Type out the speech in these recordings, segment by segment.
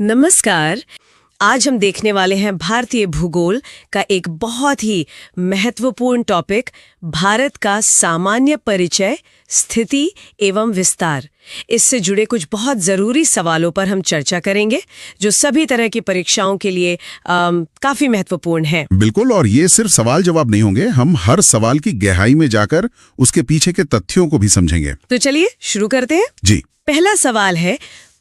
नमस्कार। आज हम देखने वाले हैं भारतीय भूगोल का एक बहुत ही महत्वपूर्ण टॉपिक, भारत का सामान्य परिचय, स्थिति एवं विस्तार। इससे जुड़े कुछ बहुत ज़रूरी सवालों पर हम चर्चा करेंगे जो सभी तरह की परीक्षाओं के लिए काफ़ी महत्वपूर्ण हैं। बिल्कुल, और ये सिर्फ सवाल जवाब नहीं होंगे, हम हर सवाल की गहराई में जाकर उसके पीछे के तथ्यों को भी समझेंगे। तो चलिए शुरू करते हैं। जी। पहला सवाल है,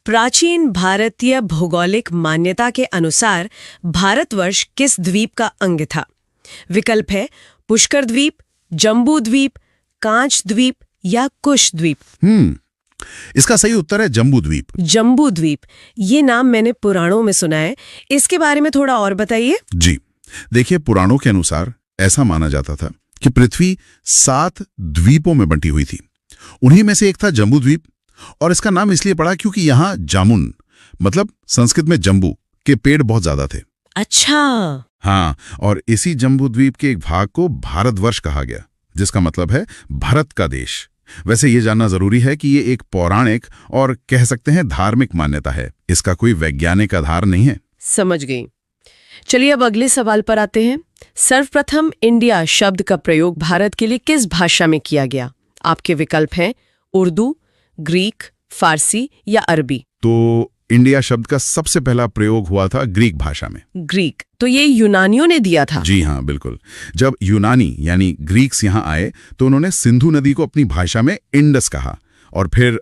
प्राचीन भारतीय भौगोलिक मान्यता के अनुसार भारतवर्ष किस द्वीप का अंग था? विकल्प है पुष्कर द्वीप, जम्बू द्वीप, कांच द्वीप या कुश द्वीप। इसका सही उत्तर है जम्बू द्वीप। जम्बू द्वीप, ये नाम मैंने पुराणों में सुना है, इसके बारे में थोड़ा और बताइए। जी, देखिए, पुराणों के अनुसार ऐसा माना जाता था कि पृथ्वी 7 द्वीपों में बंटी हुई थी। उन्हीं में से एक था जम्बू द्वीप, और इसका नाम इसलिए पड़ा क्योंकि यहाँ जामुन, मतलब संस्कृत में जम्बू, के पेड़ बहुत ज्यादा थे। अच्छा। हाँ, और इसी जम्बू द्वीप के एक भाग को भारतवर्ष कहा गया, जिसका मतलब है भारत का देश। वैसे ये जानना जरूरी है कि ये एक पौराणिक और कह सकते हैं धार्मिक मान्यता है, इसका कोई वैज्ञानिक आधार नहीं है। समझ गई। चलिए अब अगले सवाल पर आते हैं। सर्वप्रथम इंडिया शब्द का प्रयोग भारत के लिए किस भाषा में किया गया? आपके विकल्प हैं उर्दू, ग्रीक, फारसी या अरबी। तो इंडिया शब्द का सबसे पहला प्रयोग हुआ था ग्रीक भाषा में। ग्रीक, तो ये यूनानियों ने दिया था? जी हाँ, बिल्कुल। जब यूनानी यानी ग्रीक्स यहाँ आए तो उन्होंने सिंधु नदी को अपनी भाषा में इंडस कहा, और फिर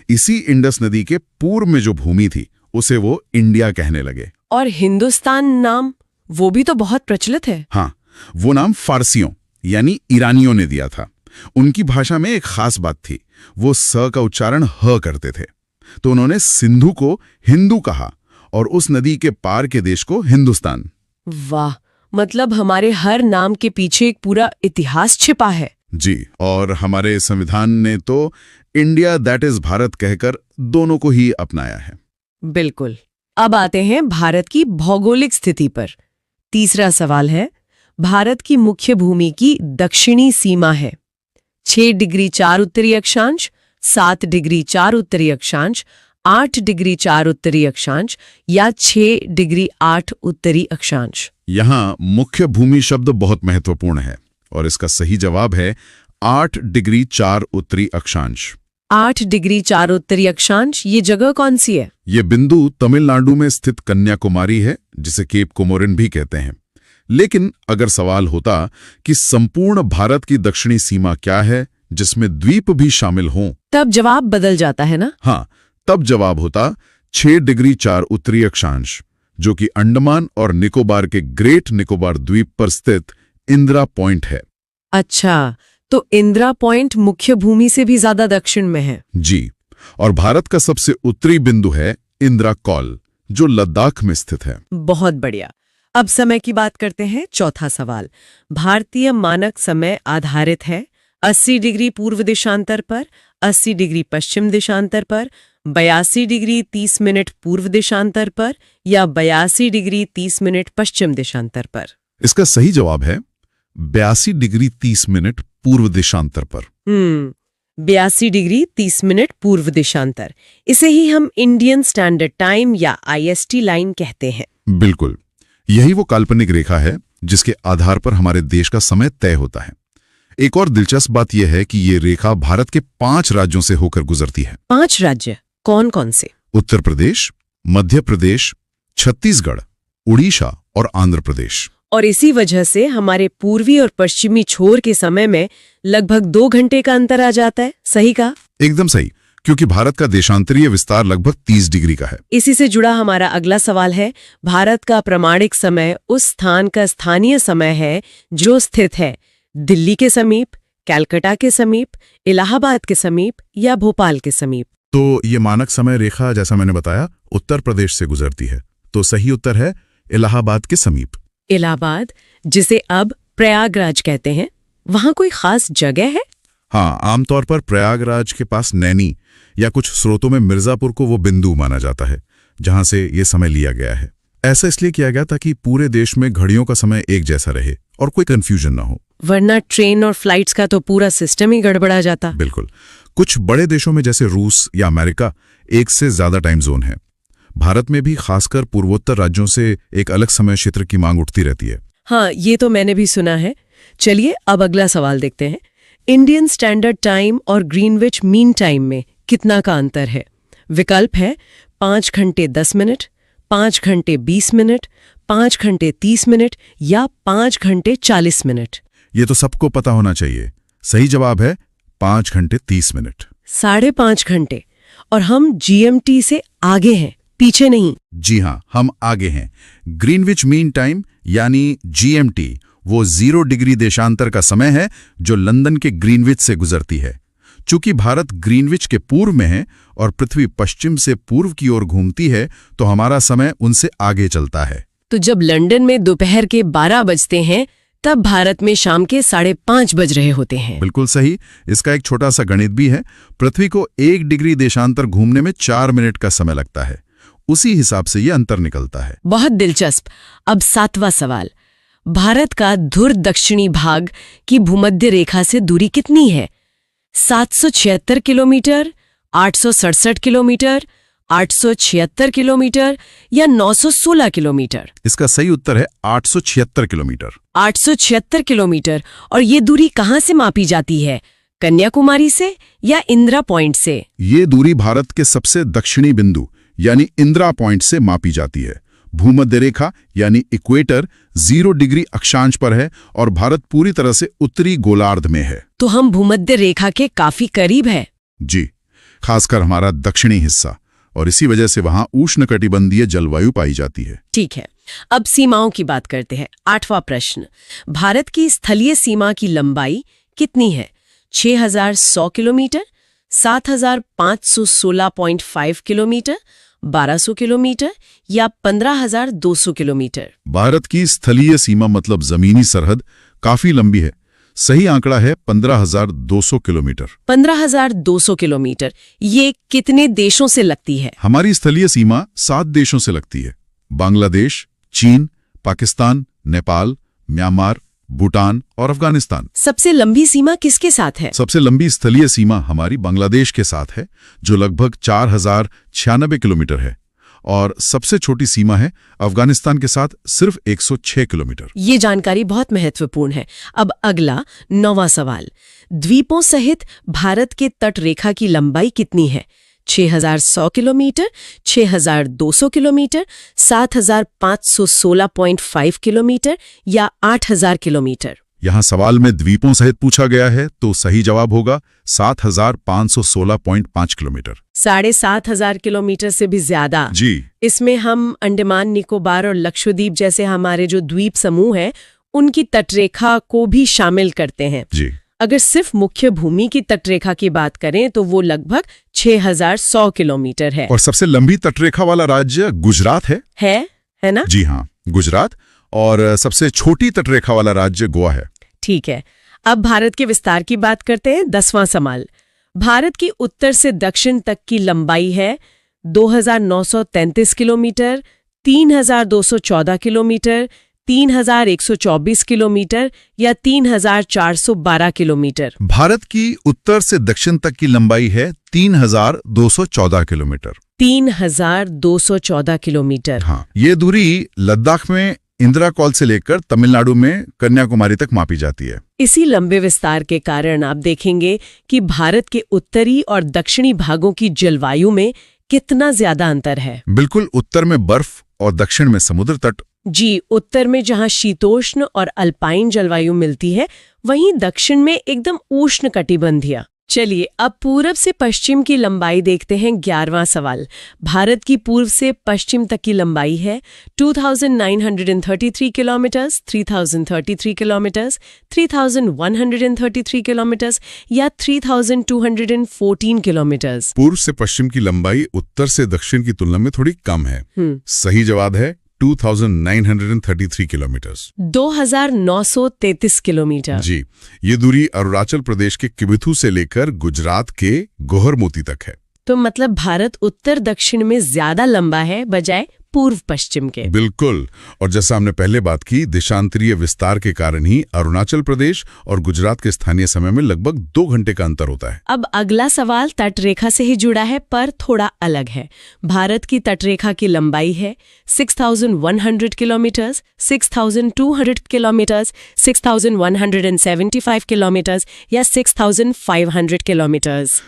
इसी इंडस नदी के पूर्व में जो भूमि थी उसे वो इंडिया कहने लगे। और हिंदुस्तान नाम, वो भी तो बहुत प्रचलित है। हाँ, वो नाम फारसियों यानी ईरानियों ने दिया था। उनकी भाषा में एक खास बात थी, वो स का उच्चारण ह करते थे, तो उन्होंने सिंधु को हिंदू कहा और उस नदी के पार के देश को हिंदुस्तान। वाह, मतलब हमारे हर नाम के पीछे एक पूरा इतिहास छिपा है। जी, और हमारे संविधान ने तो इंडिया दैट इज भारत कहकर दोनों को ही अपनाया है। बिल्कुल। अब आते हैं भारत की भौगोलिक स्थिति पर। तीसरा सवाल है, भारत की मुख्य भूमि की दक्षिणी सीमा है 6 डिग्री 4 उत्तरी अक्षांश, 7 डिग्री 4 उत्तरी अक्षांश, 8 डिग्री 4 उत्तरी अक्षांश या 6 डिग्री 8 उत्तरी अक्षांश। यहाँ मुख्य भूमि शब्द बहुत महत्वपूर्ण है और इसका सही जवाब है 8 डिग्री 4 उत्तरी अक्षांश। 8 डिग्री 4 उत्तरी अक्षांश, ये जगह कौन सी है? ये बिंदु तमिलनाडु में स्थित कन्याकुमारी है, जिसे केप कोमोरिन भी कहते हैं। लेकिन अगर सवाल होता कि संपूर्ण भारत की दक्षिणी सीमा क्या है जिसमें द्वीप भी शामिल हों, तब जवाब बदल जाता है ना? हाँ, तब जवाब होता 6 डिग्री 4 उत्तरी अक्षांश, जो कि अंडमान और निकोबार के ग्रेट निकोबार द्वीप पर स्थित इंदिरा पॉइंट है। अच्छा, तो इंदिरा पॉइंट मुख्य भूमि से भी ज्यादा दक्षिण में है। जी, और भारत का सबसे उत्तरी बिंदु है इंदिरा कॉल, जो लद्दाख में स्थित है। बहुत बढ़िया। अब समय की बात करते हैं। चौथा सवाल, भारतीय मानक समय आधारित है 80 डिग्री पूर्व देशांतर पर, 80 डिग्री पश्चिम देशांतर पर, 82 डिग्री 30 मिनट पूर्व देशांतर पर या 82 डिग्री 30 मिनट पश्चिम देशांतर पर? इसका सही जवाब है 82 डिग्री 30 मिनट पूर्व देशांतर पर। 82 डिग्री 30 मिनट पूर्व देशांतर, इसे ही हम इंडियन स्टैंडर्ड टाइम या IST लाइन कहते हैं। बिल्कुल, यही वो काल्पनिक रेखा है जिसके आधार पर हमारे देश का समय तय होता है। एक और दिलचस्प बात यह है कि ये रेखा भारत के 5 राज्यों से होकर गुजरती है। 5 राज्य कौन कौन से? उत्तर प्रदेश, मध्य प्रदेश, छत्तीसगढ़, उड़ीसा और आंध्र प्रदेश। और इसी वजह से हमारे पूर्वी और पश्चिमी छोर के समय में लगभग 2 घंटे का अंतर आ जाता है। सही कहा? एकदम सही, क्योंकि भारत का देशांतरीय विस्तार लगभग 30 डिग्री का है। इसी से जुड़ा हमारा अगला सवाल है, भारत का प्रमाणिक समय उस स्थान का स्थानीय समय है जो स्थित है दिल्ली के समीप, कलकत्ता के समीप, इलाहाबाद के समीप या भोपाल के समीप। तो ये मानक समय रेखा, जैसा मैंने बताया, उत्तर प्रदेश से गुजरती है, तो सही उत्तर है इलाहाबाद के समीप। इलाहाबाद, जिसे अब प्रयागराज कहते हैं, वहां कोई खास जगह है? हाँ, आमतौर पर प्रयागराज के पास नैनी या कुछ स्रोतों में मिर्जापुर को वो बिंदु माना जाता है जहां से ये समय लिया गया है। ऐसा इसलिए किया गया ताकि पूरे देश में घड़ियों का समय एक जैसा रहे और कोई कंफ्यूजन ना हो, वरना ट्रेन और फ्लाइट्स का तो पूरा सिस्टम ही गड़बड़ा जाता। बिल्कुल। कुछ बड़े देशों में जैसे रूस या अमेरिका 1 से ज्यादा टाइम जोन है, भारत में भी खासकर पूर्वोत्तर राज्यों से एक अलग समय क्षेत्र की मांग उठती रहती है। हाँ, ये तो मैंने भी सुना है। चलिए अब अगला सवाल देखते हैं। इंडियन स्टैंडर्ड टाइम और ग्रीनविच मीन टाइम में कितना का अंतर है? विकल्प है 5 घंटे 10 मिनट, 5 घंटे 20 मिनट, 5 घंटे 30 मिनट या 5 घंटे 40 मिनट। ये तो सबको पता होना चाहिए। सही जवाब है 5 घंटे 30 मिनट। 5.5 घंटे। और हम जीएमटी से आगे हैं, पीछे नहीं। जी हाँ, हम आगे हैं। ग्रीनविच मीन टाइम यानी जीएमटी वो 0 डिग्री देशांतर का समय है जो लंदन के ग्रीनविच से गुजरती है। चूंकि भारत ग्रीनविच के पूर्व में है और पृथ्वी पश्चिम से पूर्व की ओर घूमती है, तो हमारा समय उनसे आगे चलता है। तो जब लंदन में दोपहर के 12 बजते हैं, तब भारत में शाम के 5:30 बज रहे होते हैं। बिल्कुल सही। इसका एक छोटा सा गणित भी है। पृथ्वी को 1 डिग्री देशांतर घूमने में 4 मिनट का समय लगता है। उसी हिसाब से ये अंतर निकलता है। बहुत दिलचस्प। अब 7वां सवाल। भारत का धुर दक्षिणी भाग की भूमध्य रेखा से दूरी कितनी है? 776 किलोमीटर, 867 किलोमीटर, 876 किलोमीटर या 916 किलोमीटर? इसका सही उत्तर है 876 किलोमीटर। 876 किलोमीटर। और ये दूरी कहाँ से मापी जाती है? कन्याकुमारी से या इंदिरा पॉइंट से? ये दूरी भारत के सबसे दक्षिणी बिंदु यानी इंदिरा पॉइंट से मापी जाती है। भूमध्य रेखा यानी इक्वेटर 0 डिग्री अक्षांश पर है और भारत पूरी तरह से उत्तरी गोलार्ध में है। तो हम भूमध्य रेखा के काफी करीब है। जी, खासकर हमारा दक्षिणी हिस्सा, और इसी वजह से वहां उष्णकटिबंधीय जलवायु पाई जाती है। ठीक है, अब सीमाओं की बात करते हैं। 8वां प्रश्न। भारत की स्थलीय सीमा की लंबाई कितनी है? 6100 किलोमीटर, 7516.5 किलोमीटर, 1200 किलोमीटर या 15200 किलोमीटर? भारत की स्थलीय सीमा मतलब जमीनी सरहद काफी लंबी है। सही आंकड़ा है 15,200 किलोमीटर। 15,200 किलोमीटर। ये कितने देशों से लगती है? हमारी स्थलीय सीमा 7 देशों से लगती है। बांग्लादेश, चीन, पाकिस्तान, नेपाल, म्यांमार, भूटान और अफगानिस्तान। सबसे लंबी सीमा किसके साथ है? सबसे लंबी स्थलीय सीमा हमारी बांग्लादेश के साथ है, जो लगभग 4096 किलोमीटर है, और सबसे छोटी सीमा है अफगानिस्तान के साथ सिर्फ 106 किलोमीटर। ये जानकारी बहुत महत्वपूर्ण है। अब अगला 9वां सवाल। द्वीपों सहित भारत के तट रेखा की लंबाई कितनी है? 6100 किलोमीटर, 6200 किलोमीटर, 7516.5 किलोमीटर या 8000 किलोमीटर? यहाँ सवाल में द्वीपों सहित पूछा गया है, तो सही जवाब होगा 7516.5 किलोमीटर। 7500 किलोमीटर से भी ज्यादा। जी। इसमें हम अंडमान निकोबार और लक्षद्वीप जैसे हमारे जो द्वीप समूह हैं, उनकी तटरेखा को भी शामिल करते हैं। जी। अगर सिर्फ मुख्य भूमि की तटरेखा की बात करें तो वो लगभग 6100 किलोमीटर है। और सबसे लंबी तटरेखा वाला राज्य गुजरात है ना? जी हाँ, गुजरात। और सबसे छोटी तटरेखा वाला राज्य गोवा है। ठीक है, अब भारत के विस्तार की बात करते हैं। 10वां सवाल। भारत की उत्तर से दक्षिण तक की लंबाई है 2933 किलोमीटर, 3214 किलोमीटर, 3124 किलोमीटर या 3412 किलोमीटर? भारत की उत्तर से दक्षिण तक की लंबाई है 3214 किलोमीटर। 3214 किलोमीटर। हाँ, ये दूरी लद्दाख में इंदिरा कॉल से लेकर तमिलनाडु में कन्याकुमारी तक मापी जाती है। इसी लंबे विस्तार के कारण आप देखेंगे कि भारत के उत्तरी और दक्षिणी भागों की जलवायु में कितना ज्यादा अंतर है। बिल्कुल, उत्तर में बर्फ और दक्षिण में समुद्र तट। जी, उत्तर में जहां शीतोष्ण और अल्पाइन जलवायु मिलती है, वहीं दक्षिण में एकदम उष्ण कटिबंधीय। चलिए अब पूरब से पश्चिम की लंबाई देखते हैं। 11वां सवाल। भारत की पूर्व से पश्चिम तक की लंबाई है 2933 किलोमीटर्स, 3033 किलोमीटर्स, 3133 किलोमीटर्स या 3214 किलोमीटर्स? पूर्व से पश्चिम की लंबाई उत्तर से दक्षिण की तुलना में थोड़ी कम है। सही जवाब है 2933 किलोमीटर्स। 2933 किलोमीटर। जी, ये दूरी अरुणाचल प्रदेश के किबिथु से लेकर गुजरात के गोहर मोती तक है। तो मतलब भारत उत्तर दक्षिण में ज्यादा लंबा है बजाय पूर्व पश्चिम के। बिल्कुल। और जैसा हमने पहले बात की, देशांतरीय विस्तार के कारण ही अरुणाचल प्रदेश और गुजरात के स्थानीय समय में लगभग 2 घंटे का अंतर होता है। अब अगला सवाल तटरेखा से ही जुड़ा है, पर थोड़ा अलग है। भारत की तटरेखा की लंबाई है 6,100 किलोमीटर्स, 6,200 किलोमीटर्स, 6,175 किलोमीटर्स या 6,500 किलोमीटर्स।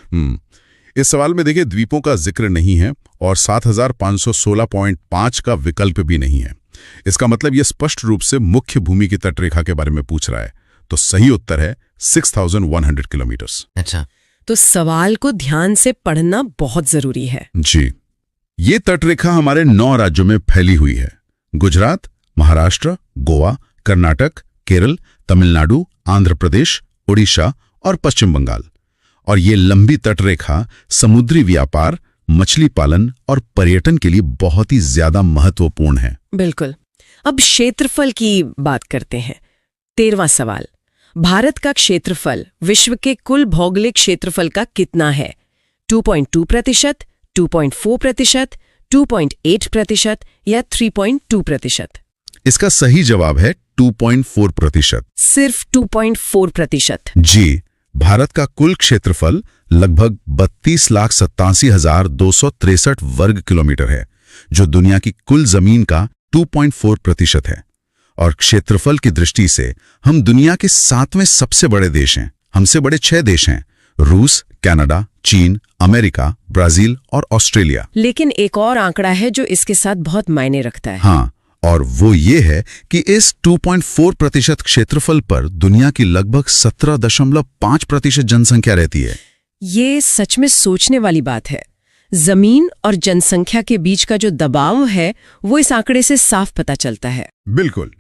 इस सवाल में देखिए, द्वीपों का जिक्र नहीं है और 7,516.5 का विकल्प भी नहीं है। इसका मतलब यह स्पष्ट रूप से मुख्य भूमि की तटरेखा के बारे में पूछ रहा है। तो सही उत्तर है 6,100 किलोमीटर्स। अच्छा, तो सवाल को ध्यान से पढ़ना बहुत जरूरी है। जी, ये तटरेखा हमारे 9 राज्यों में फैली हुई है। गुजरात, महाराष्ट्र, गोवा, कर्नाटक, केरल, तमिलनाडु, आंध्र प्रदेश, उड़ीसा और पश्चिम बंगाल। और ये लंबी तटरेखा समुद्री व्यापार, मछली पालन और पर्यटन के लिए बहुत ही ज्यादा महत्वपूर्ण है। बिल्कुल। अब क्षेत्रफल की बात करते हैं। 13वां सवाल, भारत का क्षेत्रफल विश्व के कुल भौगोलिक क्षेत्रफल का कितना है? 2.2%, 2.4%, 2.8% या 3.2%? इसका सही जवाब है 2.4%। सिर्फ 2.4%। जी, भारत का कुल क्षेत्रफल लगभग 32,87,263 वर्ग किलोमीटर है, जो दुनिया की कुल जमीन का 2.4% है। और क्षेत्रफल की दृष्टि से हम दुनिया के 7वें सबसे बड़े देश हैं। हमसे बड़े 6 देश हैं: रूस, कनाडा, चीन, अमेरिका, ब्राजील और ऑस्ट्रेलिया। लेकिन एक और आंकड़ा है जो इसके साथ बहुत मायने रखता है। हाँ, और वो ये है कि इस 2.4% क्षेत्रफल पर दुनिया की लगभग 17.5% जनसंख्या रहती है। ये सच में सोचने वाली बात है। जमीन और जनसंख्या के बीच का जो दबाव है वो इस आंकड़े से साफ पता चलता है। बिल्कुल।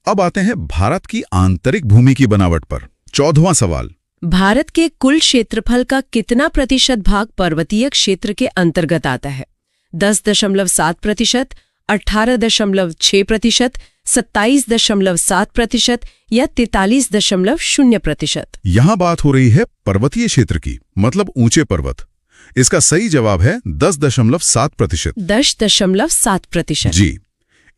अब आते हैं भारत की आंतरिक भूमि की बनावट पर। 14वां सवाल, भारत के कुल क्षेत्रफल का कितना प्रतिशत भाग पर्वतीय क्षेत्र के अंतर्गत आता है? 10.7%, 18.6%, 27.7% या 43.0%? यहां बात हो रही है पर्वतीय क्षेत्र की, मतलब ऊंचे पर्वत। इसका सही जवाब है 10.7%। 10.7%। जी,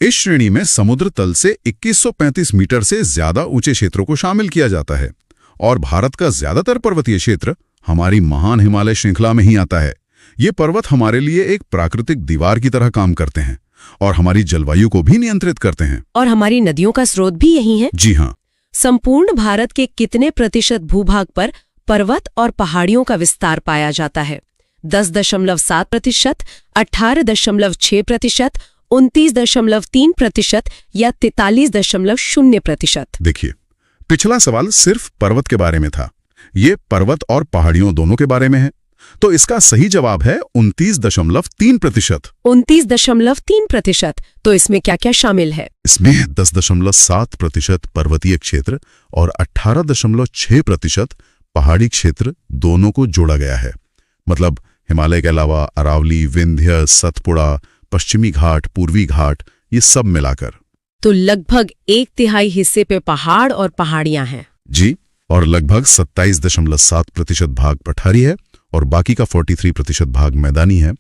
इस श्रेणी में समुद्र तल से 2135 मीटर से ज्यादा ऊंचे क्षेत्रों को शामिल किया जाता है। और भारत का ज्यादातर पर्वतीय क्षेत्र हमारी महान हिमालय श्रृंखला में ही आता है। ये पर्वत हमारे लिए एक प्राकृतिक दीवार की तरह काम करते हैं और हमारी जलवायु को भी नियंत्रित करते हैं। और हमारी नदियों का स्रोत भी यही है। जी हाँ। संपूर्ण भारत के कितने प्रतिशत भूभाग पर पर्वत और पहाड़ियों का विस्तार पाया जाता है? 10.7%, 18.6%, 29.3% या 43.0%? देखिए, पिछला सवाल सिर्फ पर्वत के बारे में था। ये पर्वत और पहाड़ियों दोनों के बारे में है। तो इसका सही जवाब है 29.3%। 29.3%। तो इसमें क्या क्या शामिल है? इसमें 10.7% पर्वतीय क्षेत्र और 18.6% पहाड़ी क्षेत्र दोनों को जोड़ा गया है। मतलब हिमालय के अलावा अरावली, विंध्य, सतपुड़ा, पश्चिमी घाट, पूर्वी घाट, ये सब मिलाकर। तो लगभग 1/3 हिस्से पे पहाड़ और पहाड़ियां हैं। जी, और लगभग 27.7% भाग पठारी है और बाकी का 43% भाग मैदानी है।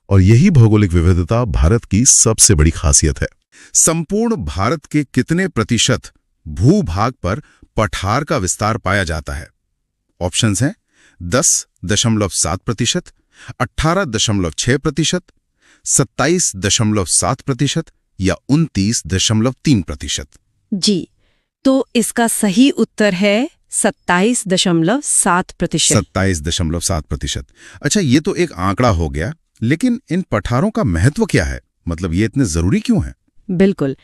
और यही भौगोलिक विविधता भारत की सबसे बड़ी खासियत है। संपूर्ण भारत के कितने प्रतिशत भूभाग पर पठार का विस्तार पाया जाता है? ऑप्शंस हैं 10.7%, 18.6%, 27.7% या 29.3%। जी, तो इसका सही उत्तर है 27.7%। 27.7%। अच्छा, ये तो एक आंकड़ा हो गया, लेकिन इन पठारों का महत्व क्या है? मतलब ये इतने जरूरी क्यों है? बिल्कुल।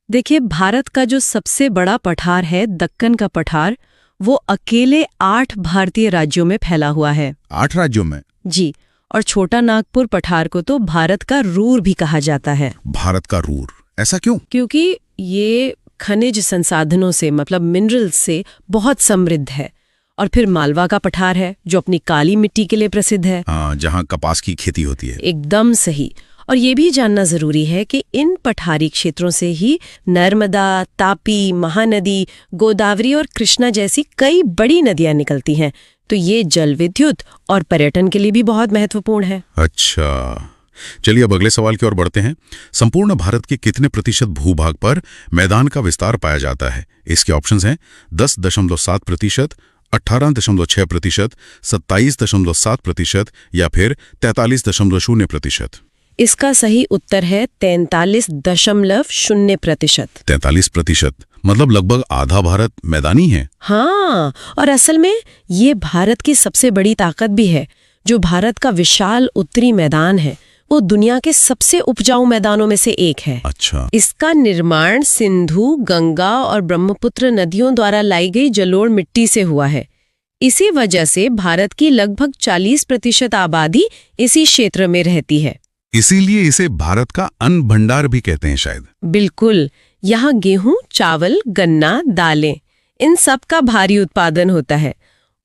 देखिए, भारत का जो सबसे बड़ा पठार है, दक्कन का पठार, वो अकेले 8 भारतीय राज्यों में फैला हुआ है। 8 राज्यों में? जी, और छोटा नागपुर पठार को तो भारत का रूर भी कहा जाता है। भारत का रूर, ऐसा क्यों? क्योंकि ये खनिज संसाधनों से, मतलब मिनरल्स से बहुत समृद्ध है। और फिर मालवा का पठार है जो अपनी काली मिट्टी के लिए प्रसिद्ध है। हाँ, जहाँ कपास की खेती होती है। एकदम सही। और ये भी जानना जरूरी है कि इन पठारी क्षेत्रों से ही नर्मदा, तापी, महानदी, गोदावरी और कृष्णा जैसी कई बड़ी नदियां निकलती हैं। तो ये जल विद्युत और पर्यटन के लिए भी बहुत महत्वपूर्ण है। अच्छा, चलिए अब अगले सवाल की ओर बढ़ते हैं। संपूर्ण भारत के कितने प्रतिशत भूभाग पर मैदान का विस्तार पाया जाता है? इसके ऑप्शंस हैं 10.7%, 18.6%, 27.7% या फिर 43.0%। इसका सही उत्तर है 43.0%। 43%, मतलब लगभग आधा भारत मैदानी है। हाँ, और असल में ये भारत की सबसे बड़ी ताकत भी है। जो भारत का विशाल उत्तरी मैदान है वो दुनिया के सबसे उपजाऊ मैदानों में से एक है। अच्छा। इसका निर्माण सिंधु, गंगा और ब्रह्मपुत्र नदियों द्वारा लाई गई जलोढ़ मिट्टी से हुआ है। इसी वजह से भारत की लगभग 40% आबादी इसी क्षेत्र में रहती है। इसीलिए इसे भारत का अन्न भंडार भी कहते हैं शायद। बिल्कुल, यहाँ गेहूं, चावल, गन्ना, दालें, इन सब का भारी उत्पादन होता है।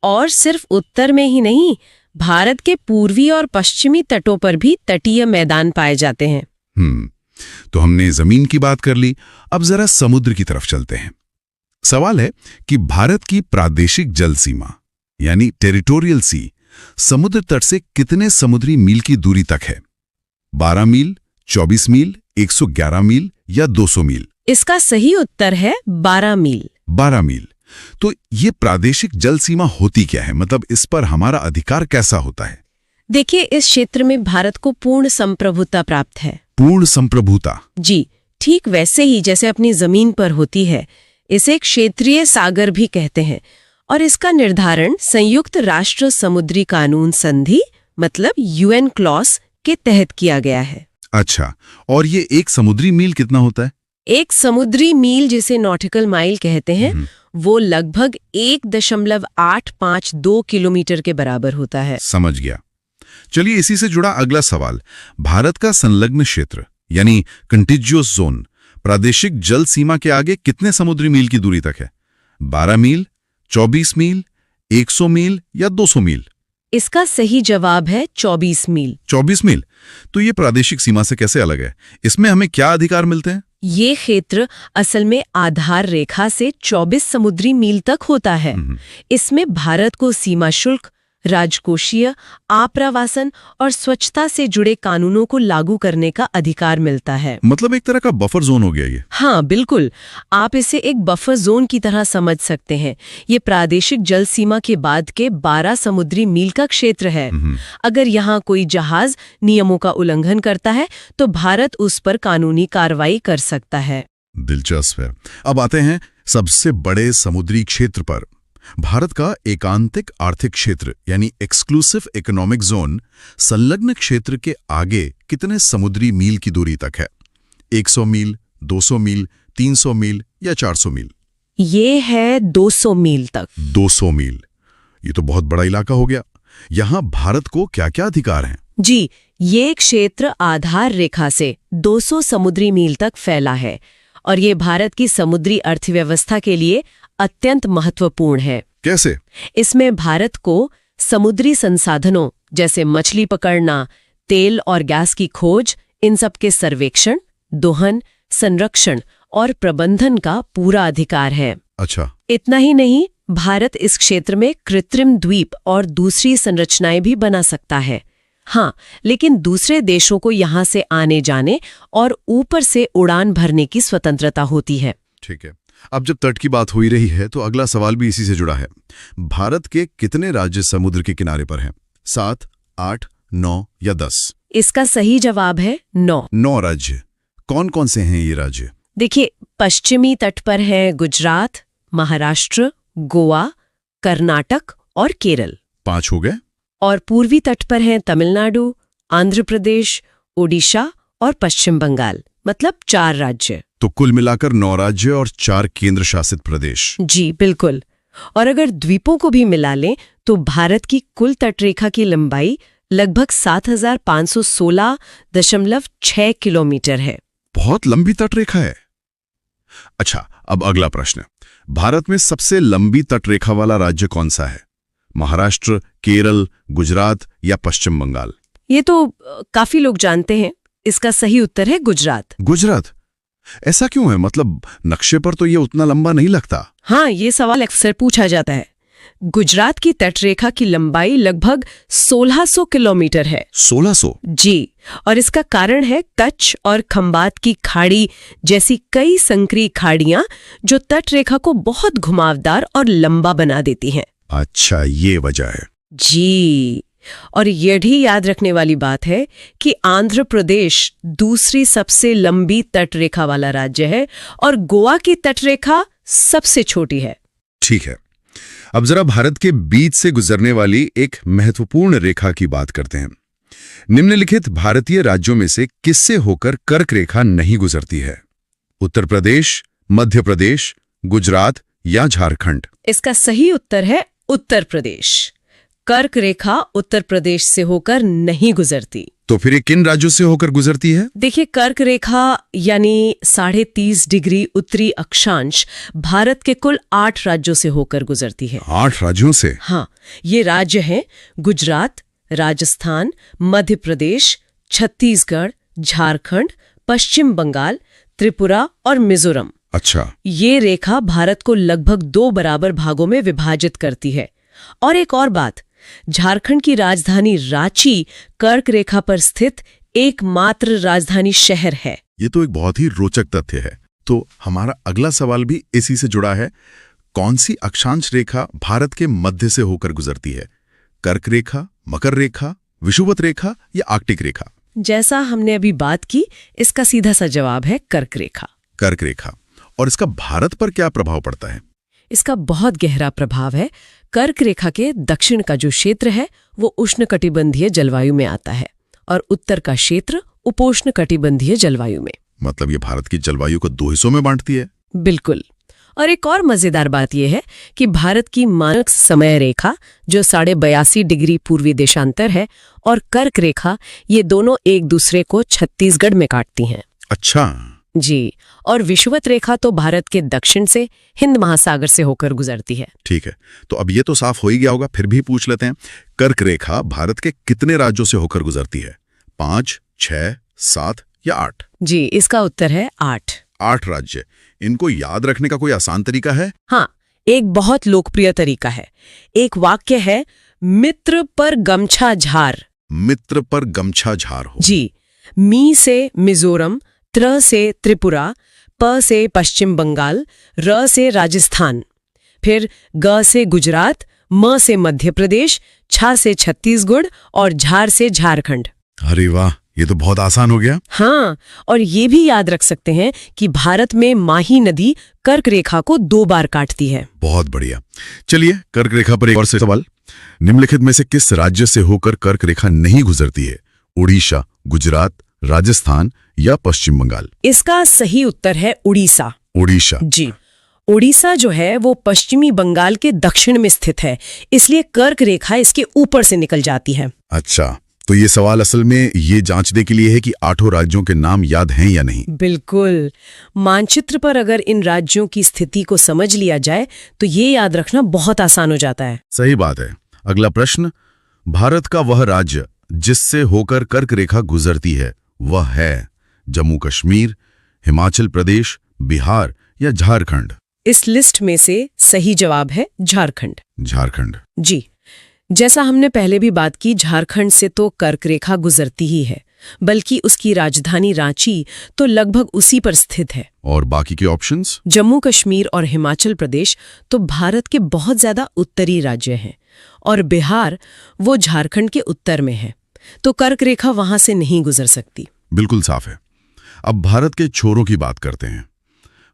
और सिर्फ उत्तर में ही नहीं, भारत के पूर्वी और पश्चिमी तटों पर भी तटीय मैदान पाए जाते हैं। तो हमने जमीन की बात कर ली, अब जरा समुद्र की तरफ चलते हैं। सवाल है कि भारत की प्रादेशिक जल सीमा यानी टेरिटोरियल सी समुद्र तट से कितने समुद्री मील की दूरी तक है? 12 मील, 24 मील, 111 मील या 200 मील? इसका सही उत्तर है 12 मील। 12 मील। तो ये प्रादेशिक जल सीमा होती क्या है? मतलब इस पर हमारा अधिकार कैसा होता है? देखिए, इस क्षेत्र में भारत को पूर्ण संप्रभुता प्राप्त है। पूर्ण संप्रभुता? जी, ठीक वैसे ही जैसे अपनी जमीन पर होती है। इसे क्षेत्रीय सागर भी कहते हैं और इसका निर्धारण संयुक्त राष्ट्र समुद्री कानून संधि मतलब UN क्लॉज के तहत किया गया है। अच्छा, और ये एक समुद्री मील कितना होता है? एक समुद्री मील, जिसे नॉटिकल माइल कहते हैं, वो लगभग 1.852 किलोमीटर के बराबर होता है। समझ गया। चलिए इसी से जुड़ा अगला सवाल। भारत का संलग्न क्षेत्र यानी कंटिजियस जोन प्रादेशिक जल सीमा के आगे कितने समुद्री मील की दूरी तक है? 12 मील, 24 मील, 100 मील या 200 मील? इसका सही जवाब है 24 मील। 24 मील। तो ये प्रादेशिक सीमा से कैसे अलग है? इसमें हमें क्या अधिकार मिलते हैं? ये क्षेत्र असल में आधार रेखा से 24 समुद्री मील तक होता है। इसमें भारत को सीमा शुल्क, राजकोषीय, आप्रवासन और स्वच्छता से जुड़े कानूनों को लागू करने का अधिकार मिलता है। मतलब एक तरह का बफर जोन हो गया ये। हाँ बिल्कुल, आप इसे एक बफर जोन की तरह समझ सकते हैं। ये प्रादेशिक जल सीमा के बाद के 12 समुद्री मील का क्षेत्र है। अगर यहाँ कोई जहाज नियमों का उल्लंघन करता है तो भारत उस पर कानूनी कार्रवाई कर सकता है। दिलचस्प है। अब आते हैं सबसे बड़े समुद्री क्षेत्र पर। भारत का एकांतिक आर्थिक क्षेत्र यानी एक्सक्लूसिव इकोनॉमिक जोन संलग्न क्षेत्र के आगे कितने समुद्री मील की दूरी तक है? 100 मील, 200 मील, 300 मील या 400 मील? ये है 200 मील तक। 200 मील। ये तो बहुत बड़ा इलाका हो गया। यहाँ भारत को क्या-क्या अधिकार हैं? जी, ये क्षेत्र आधार रेखा से 200 समुद्री मील तक फैला है और ये भारत की समुद्री अर्थव्यवस्था के लिए अत्यंत महत्वपूर्ण है। कैसे? इसमें भारत को समुद्री संसाधनों जैसे मछली पकड़ना, तेल और गैस की खोज, इन सब के सर्वेक्षण, दोहन, संरक्षण और प्रबंधन का पूरा अधिकार है। अच्छा। इतना ही नहीं, भारत इस क्षेत्र में कृत्रिम द्वीप और दूसरी संरचनाएं भी बना सकता है। हाँ, लेकिन दूसरे देशों को यहाँ से आने जाने और ऊपर से उड़ान भरने की स्वतंत्रता होती है। ठीक है। अब जब तट की बात हो ही रही है तो अगला सवाल भी इसी से जुड़ा है। भारत के कितने राज्य समुद्र के किनारे पर हैं? 7, 8, 9 या 10? इसका सही जवाब है 9। 9 राज्य। कौन कौन से हैं ये राज्य? देखिए, पश्चिमी तट पर है गुजरात, महाराष्ट्र, गोवा, कर्नाटक और केरल। 5 हो गए। और पूर्वी तट पर हैं तमिलनाडु, आंध्र प्रदेश, ओडिशा और पश्चिम बंगाल, मतलब 4 राज्य। तो कुल मिलाकर 9 राज्य और 4 केंद्र शासित प्रदेश। जी बिल्कुल। और अगर द्वीपों को भी मिला लें तो भारत की कुल तटरेखा की लंबाई लगभग 7516.6 किलोमीटर है। बहुत लंबी तटरेखा है। अच्छा, अब अगला प्रश्न। भारत में सबसे लंबी तटरेखा वाला राज्य कौन सा है? महाराष्ट्र, केरल, गुजरात या पश्चिम बंगाल? ये तो काफी लोग जानते हैं। इसका सही उत्तर है गुजरात। गुजरात? ऐसा क्यों है? मतलब नक्शे पर तो ये उतना लंबा नहीं लगता। हाँ, ये सवाल अक्सर पूछा जाता है। गुजरात की तटरेखा की लंबाई लगभग 1600 किलोमीटर है। 1600? जी, और इसका कारण है कच्छ और खंबात की खाड़ी जैसी कई संकरी खाड़ियां जो तटरेखा को बहुत घुमावदार और लंबा बना देती हैं। अच्छा, ये वजह है। जी, और यह भी याद रखने वाली बात है कि आंध्र प्रदेश दूसरी सबसे लंबी तटरेखा वाला राज्य है और गोवा की तटरेखा सबसे छोटी है। ठीक है, अब जरा भारत के बीच से गुजरने वाली एक महत्वपूर्ण रेखा की बात करते हैं। निम्नलिखित भारतीय राज्यों में से किससे होकर कर्क रेखा नहीं गुजरती है? उत्तर प्रदेश, मध्य प्रदेश, गुजरात या झारखंड? इसका सही उत्तर है उत्तर प्रदेश। कर्क रेखा उत्तर प्रदेश से होकर नहीं गुजरती। तो फिर ये किन राज्यों से होकर गुजरती है? देखिए, कर्क रेखा यानी 30.5 डिग्री उत्तरी अक्षांश भारत के कुल 8 राज्यों से होकर गुजरती है। 8 राज्यों से? हाँ, ये राज्य हैं गुजरात, राजस्थान, मध्य प्रदेश, छत्तीसगढ़, झारखंड, पश्चिम बंगाल, त्रिपुरा और मिजोरम। अच्छा, ये रेखा भारत को लगभग 2 बराबर भागों में विभाजित करती है। और एक और बात, झारखंड की राजधानी रांची कर्क रेखा पर स्थित एकमात्र राजधानी शहर है। ये तो एक बहुत ही रोचक तथ्य है। तो हमारा अगला सवाल भी इसी से जुड़ा है। कौन सी अक्षांश रेखा भारत के मध्य से होकर गुजरती है? कर्क रेखा, मकर रेखा, विषुवत रेखा या आर्कटिक रेखा? जैसा हमने अभी बात की, इसका सीधा सा जवाब है कर्क रेखा। कर्क रेखा। और इसका भारत पर क्या प्रभाव पड़ता है? इसका बहुत गहरा प्रभाव है। कर्क रेखा के दक्षिण का जो क्षेत्र है वो उष्णकटिबंधीय जलवायु में आता है और उत्तर का क्षेत्र उपोष्णकटिबंधीय जलवायु में। मतलब ये भारत की जलवायु को 2 हिस्सों में बांटती है। बिल्कुल। और एक और मजेदार बात यह है कि भारत की मानक समय रेखा जो 82.5 डिग्री पूर्वी देशांतर है और कर्क रेखा, ये दोनों एक दूसरे को छत्तीसगढ़ में काटती हैं। अच्छा जी, और विषुवत रेखा तो भारत के दक्षिण से हिंद महासागर से होकर गुजरती है। ठीक है, तो अब ये तो साफ हो ही गया होगा, फिर भी पूछ लेते हैं। कर्क रेखा भारत के कितने राज्यों से होकर गुजरती है? 5, 6, 7 या 8? जी, इसका उत्तर है 8। 8 राज्य। इनको याद रखने का कोई आसान तरीका है? हाँ, एक बहुत लोकप्रिय तरीका है। एक वाक्य है, मित्र पर गमछा झार। मित्र पर गमछा झार हो। जी, मी से मिजोरम, त्र से त्रिपुरा, प से पश्चिम बंगाल, र से राजस्थान, फिर ग से गुजरात, म से मध्य प्रदेश, छ से छत्तीसगढ़ और झार से झारखंड। अरे वाह, ये तो बहुत आसान हो गया। हाँ, और ये भी याद रख सकते हैं कि भारत में माही नदी कर्क रेखा को 2 बार काटती है। बहुत बढ़िया। चलिए, कर्क रेखा पर एक और सवाल। निम्नलिखित में से किस राज्य से होकर कर्क रेखा नहीं गुजरती है? उड़ीसा, गुजरात, राजस्थान या पश्चिम बंगाल? इसका सही उत्तर है उड़ीसा। उड़ीसा? जी, उड़ीसा जो है वो पश्चिमी बंगाल के दक्षिण में स्थित है, इसलिए कर्क रेखा इसके ऊपर से निकल जाती है। अच्छा, तो ये सवाल असल में ये जांचने के लिए है कि 8 राज्यों के नाम याद हैं या नहीं। बिल्कुल। मानचित्र पर अगर इन राज्यों की स्थिति को समझ लिया जाए तो ये याद रखना बहुत आसान हो जाता है। सही बात है। अगला प्रश्न, भारत का वह राज्य जिससे होकर कर्क रेखा गुजरती है वह है जम्मू कश्मीर, हिमाचल प्रदेश, बिहार या झारखंड? इस लिस्ट में से सही जवाब है झारखंड। झारखंड? जी, जैसा हमने पहले भी बात की, झारखंड से तो कर्क रेखा गुजरती ही है, बल्कि उसकी राजधानी रांची तो लगभग उसी पर स्थित है। और बाकी के ऑप्शंस? जम्मू कश्मीर और हिमाचल प्रदेश तो भारत के बहुत ज्यादा उत्तरी राज्य हैं और बिहार वो झारखंड के उत्तर में है, तो कर्क रेखा वहां से नहीं गुजर सकती। बिल्कुल साफ है। अब भारत के छोरों की बात करते हैं।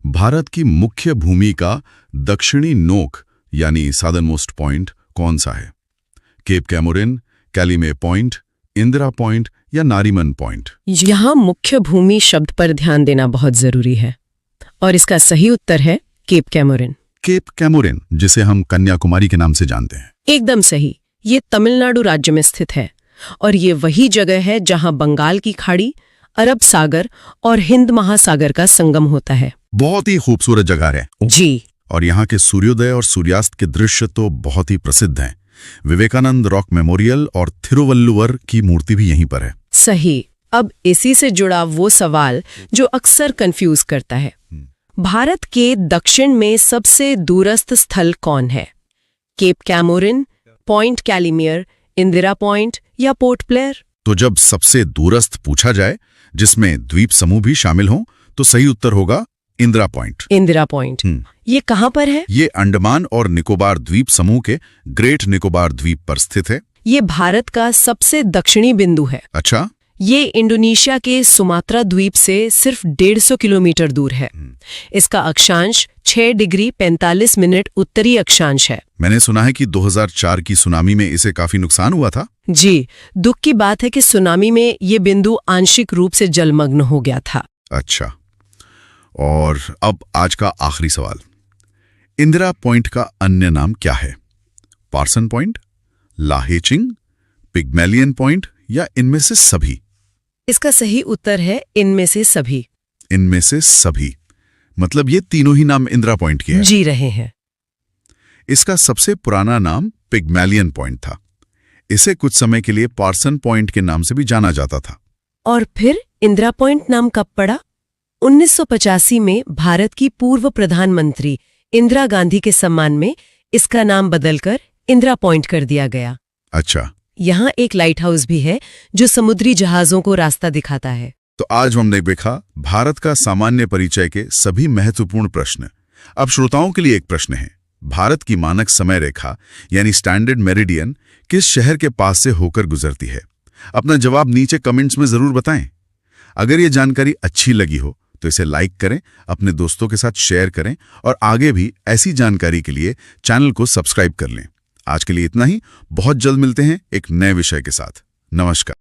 भारत की मुख्य भूमि का दक्षिणी नोक यानी सादर्न मोस्ट पॉइंट कौन सा है? Cape Comorin, Calimere Point, Indira Point या नारीमन पॉइंट? यहाँ मुख्य भूमि शब्द पर ध्यान देना बहुत जरूरी है और इसका सही उत्तर है केप कैमोरिन। केप कैमोरिन, जिसे हम कन्याकुमारी के नाम से जानते हैं। एकदम सही। ये तमिलनाडु राज्य में स्थित है और ये वही जगह है जहां बंगाल की खाड़ी, अरब सागर और हिंद महासागर का संगम होता है। बहुत ही खूबसूरत जगह है। जी, और यहाँ के सूर्योदय और सूर्यास्त के दृश्य तो बहुत ही प्रसिद्ध हैं। विवेकानंद रॉक मेमोरियल और थिरुवल्लुवर की मूर्ति भी यहीं पर है। सही। अब इसी से जुड़ा वो सवाल जो अक्सर कंफ्यूज करता है, भारत के दक्षिण में सबसे दूरस्थ स्थल कौन है? Cape Comorin, Point Calimere, Indira Point या पोर्ट ब्लेयर? तो जब सबसे दूरस्थ पूछा जाए, जिसमें द्वीप समूह भी शामिल हों, तो सही उत्तर होगा इंदिरा पॉइंट। इंदिरा पॉइंट। ये कहाँ पर है? ये अंडमान और निकोबार द्वीप समूह के ग्रेट निकोबार द्वीप पर स्थित है। ये भारत का सबसे दक्षिणी बिंदु है। अच्छा। ये इंडोनेशिया के सुमात्रा द्वीप से सिर्फ 150 किलोमीटर दूर है। इसका अक्षांश 6 डिग्री 45 मिनट उत्तरी अक्षांश है। मैंने सुना है कि 2004 की सुनामी में इसे काफी नुकसान हुआ था। जी, दुख की बात है कि सुनामी में ये बिंदु आंशिक रूप से जलमग्न हो गया था। अच्छा, और अब आज का आखिरी सवाल, इंदिरा पॉइंट का अन्य नाम क्या है? पार्सन पॉइंट, लाहेचिंग, पिग्मेलियन पॉइंट या इनमें से सभी? इसका सही उत्तर है इनमें से सभी। इनमें से सभी मतलब ये तीनों ही नाम इंदिरा पॉइंट के हैं। जी रहे हैं। इसका सबसे पुराना नाम पिग्मेलियन पॉइंट था। इसे कुछ समय के लिए पार्सन पॉइंट के नाम से भी जाना जाता था। और फिर इंदिरा पॉइंट नाम कब पड़ा? 1985 में भारत की पूर्व प्रधानमंत्री इंदिरा गांधी के सम्मान में इसका नाम बदलकर इंदिरा पॉइंट कर दिया गया। अच्छा। यहाँ एक लाइट हाउस भी है जो समुद्री जहाजों को रास्ता दिखाता है। तो आज हमने देखा भारत का सामान्य परिचय के सभी महत्वपूर्ण प्रश्न। अब श्रोताओं के लिए एक प्रश्न है, भारत की मानक समय रेखा यानी स्टैंडर्ड मेरिडियन किस शहर के पास से होकर गुजरती है? अपना जवाब नीचे कमेंट्स में जरूर बताएं। अगर ये जानकारी अच्छी लगी हो तो इसे लाइक करें, अपने दोस्तों के साथ शेयर करें और आगे भी ऐसी जानकारी के लिए चैनल को सब्सक्राइब कर लें। आज के लिए इतना ही। बहुत जल्द मिलते हैं एक नए विषय के साथ। नमस्कार।